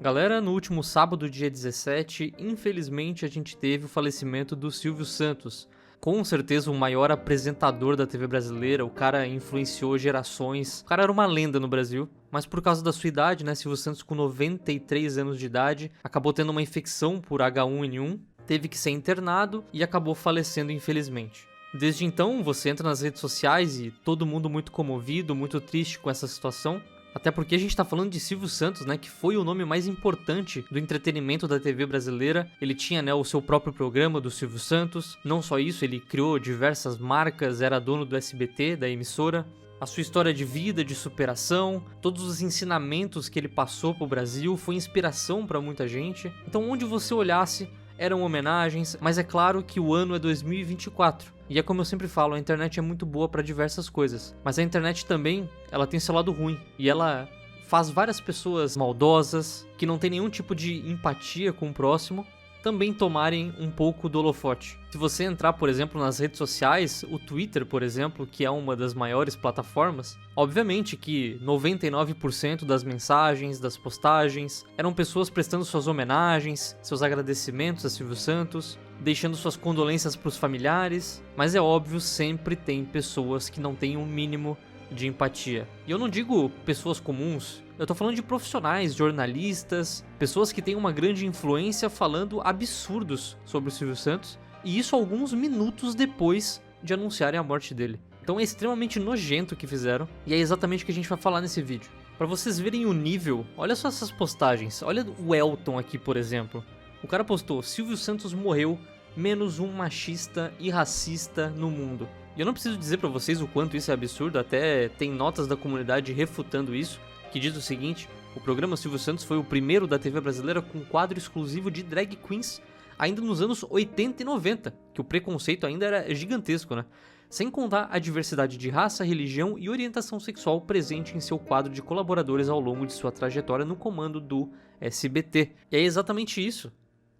Galera, no último sábado, dia 17, infelizmente a gente teve o falecimento do Silvio Santos. Com certeza o maior apresentador da TV brasileira, o cara influenciou gerações, o cara era uma lenda no Brasil. Mas por causa da sua idade, né, Silvio Santos com 93 anos de idade, acabou tendo uma infecção por H1N1, teve que ser internado e acabou falecendo infelizmente. Desde então, você entra nas redes sociais e todo mundo muito comovido, muito triste com essa situação. Até porque a gente tá falando de Silvio Santos, né, que foi o nome mais importante do entretenimento da TV brasileira. Ele tinha, né, o seu próprio programa do Silvio Santos. Não só isso, ele criou diversas marcas, era dono do SBT, da emissora. A sua história de vida, de superação, todos os ensinamentos que ele passou pro Brasil foi inspiração pra muita gente. Então, onde você olhasse, eram homenagens, mas é claro que o ano é 2024. E é como eu sempre falo, a internet é muito boa para diversas coisas. Mas a internet também, ela tem seu lado ruim. E ela faz várias pessoas maldosas, que não tem nenhum tipo de empatia com o próximo, também tomarem um pouco do holofote. Se você entrar, por exemplo, nas redes sociais, o Twitter, por exemplo, que é uma das maiores plataformas, obviamente que 99% das mensagens, das postagens, eram pessoas prestando suas homenagens, seus agradecimentos a Silvio Santos, deixando suas condolências para os familiares, mas é óbvio, sempre tem pessoas que não têm um mínimo de empatia. E eu não digo pessoas comuns, eu tô falando de profissionais, jornalistas, pessoas que têm uma grande influência falando absurdos sobre o Silvio Santos, e isso alguns minutos depois de anunciarem a morte dele. Então é extremamente nojento o que fizeram, e é exatamente o que a gente vai falar nesse vídeo. Pra vocês verem o nível, olha só essas postagens, olha o Elton aqui, por exemplo. O cara postou, Silvio Santos morreu, menos um machista e racista no mundo. E eu não preciso dizer pra vocês o quanto isso é absurdo, até tem notas da comunidade refutando isso, que diz o seguinte: o programa Silvio Santos foi o primeiro da TV brasileira com quadro exclusivo de drag queens, ainda nos anos 80 e 90, que o preconceito ainda era gigantesco, né? Sem contar a diversidade de raça, religião e orientação sexual presente em seu quadro de colaboradores ao longo de sua trajetória no comando do SBT. E é exatamente isso.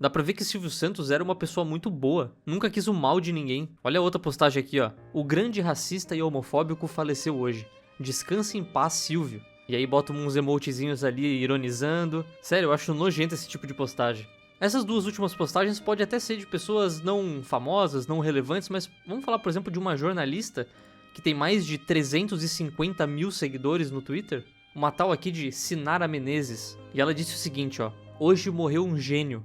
Dá pra ver que Silvio Santos era uma pessoa muito boa, nunca quis o mal de ninguém. Olha a outra postagem aqui, ó. O grande racista e homofóbico faleceu hoje. Descanse em paz, Silvio. E aí bota uns emotezinhos ali ironizando. Sério, eu acho nojento esse tipo de postagem. Essas duas últimas postagens podem até ser de pessoas não famosas, não relevantes, mas vamos falar, por exemplo, de uma jornalista que tem mais de 350 mil seguidores no Twitter. Uma tal aqui de Sinara Menezes. E ela disse o seguinte, ó. Hoje morreu um gênio.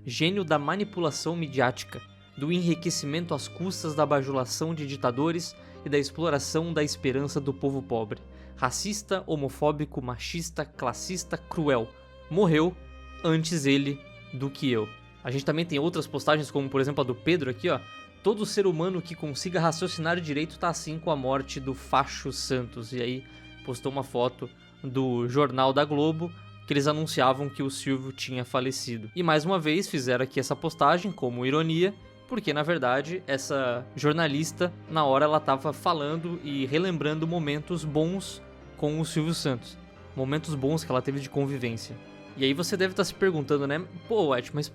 Gênio da manipulação midiática, do enriquecimento às custas da bajulação de ditadores e da exploração da esperança do povo pobre. Racista, homofóbico, machista, classista, cruel. Morreu antes ele do que eu. A gente também tem outras postagens, como por exemplo a do Pedro aqui, ó. Todo ser humano que consiga raciocinar direito tá assim com a morte do Facho Santos. E aí postou uma foto do Jornal da Globo, que eles anunciavam que o Silvio tinha falecido. E mais uma vez fizeram aqui essa postagem como ironia, porque na verdade essa jornalista, na hora ela estava falando e relembrando momentos bons com o Silvio Santos. Momentos bons que ela teve de convivência. E aí você deve estar se perguntando, né? Pô, Wet, mas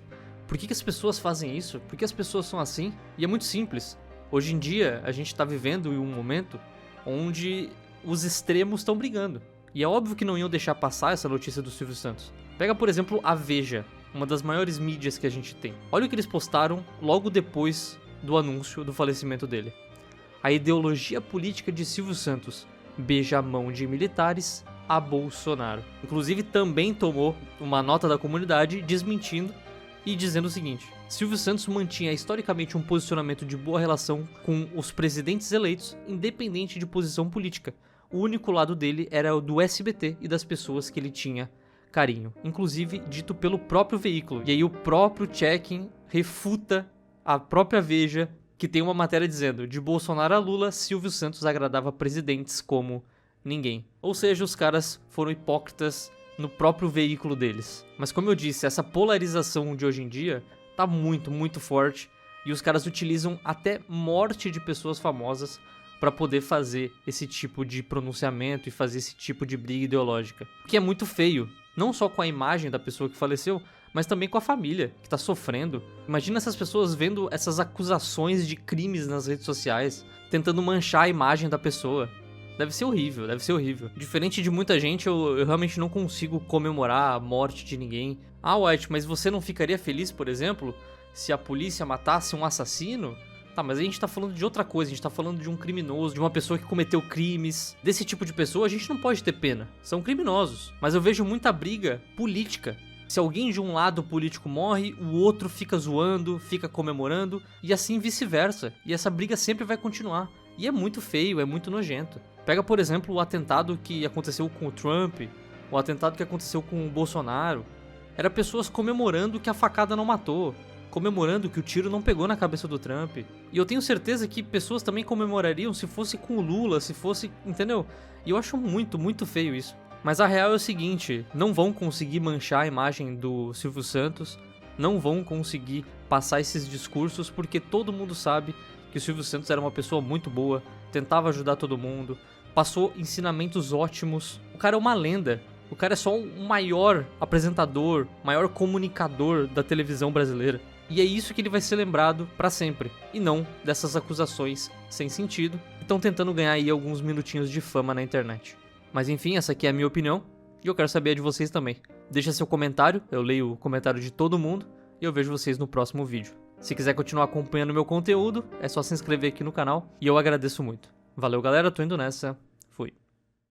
por que as pessoas fazem isso? Por que as pessoas são assim? E é muito simples. Hoje em dia a gente está vivendo em um momento onde os extremos estão brigando. E é óbvio que não iam deixar passar essa notícia do Silvio Santos. Pega, por exemplo, a Veja, uma das maiores mídias que a gente tem. Olha o que eles postaram logo depois do anúncio do falecimento dele. A ideologia política de Silvio Santos beija a mão de militares a Bolsonaro. Inclusive, também tomou uma nota da comunidade desmentindo e dizendo o seguinte: Silvio Santos mantinha historicamente um posicionamento de boa relação com os presidentes eleitos, independente de posição política. O único lado dele era o do SBT e das pessoas que ele tinha carinho. Inclusive, dito pelo próprio veículo. E aí o próprio Checkin refuta a própria Veja, que tem uma matéria dizendo: de Bolsonaro a Lula, Silvio Santos agradava presidentes como ninguém. Ou seja, os caras foram hipócritas no próprio veículo deles. Mas como eu disse, essa polarização de hoje em dia tá muito, muito forte. E os caras utilizam até morte de pessoas famosas para poder fazer esse tipo de pronunciamento e fazer esse tipo de briga ideológica. O que é muito feio, não só com a imagem da pessoa que faleceu, mas também com a família que tá sofrendo. Imagina essas pessoas vendo essas acusações de crimes nas redes sociais, tentando manchar a imagem da pessoa. Deve ser horrível, deve ser horrível. Diferente de muita gente, eu realmente não consigo comemorar a morte de ninguém. Ah, White, mas você não ficaria feliz, por exemplo, se a polícia matasse um assassino? Tá, mas a gente tá falando de outra coisa, a gente tá falando de um criminoso, de uma pessoa que cometeu crimes. Desse tipo de pessoa a gente não pode ter pena, são criminosos. Mas eu vejo muita briga política. Se alguém de um lado político morre, o outro fica zoando, fica comemorando, e assim vice-versa. E essa briga sempre vai continuar. E é muito feio, é muito nojento. Pega, por exemplo, o atentado que aconteceu com o Trump, o atentado que aconteceu com o Bolsonaro. Era pessoas comemorando que a facada não matou, comemorando que o tiro não pegou na cabeça do Trump. E eu tenho certeza que pessoas também comemorariam se fosse com o Lula, se fosse, entendeu? E eu acho muito, muito feio isso. Mas a real é o seguinte, não vão conseguir manchar a imagem do Silvio Santos, não vão conseguir passar esses discursos, porque todo mundo sabe que o Silvio Santos era uma pessoa muito boa, tentava ajudar todo mundo, passou ensinamentos ótimos. O cara é uma lenda. O cara é só o maior apresentador, maior comunicador da televisão brasileira. E é isso que ele vai ser lembrado pra sempre. E não dessas acusações sem sentido que estão tentando ganhar aí alguns minutinhos de fama na internet. Mas enfim, essa aqui é a minha opinião. E eu quero saber a de vocês também. Deixa seu comentário, eu leio o comentário de todo mundo. E eu vejo vocês no próximo vídeo. Se quiser continuar acompanhando meu conteúdo, é só se inscrever aqui no canal. E eu agradeço muito. Valeu galera, tô indo nessa.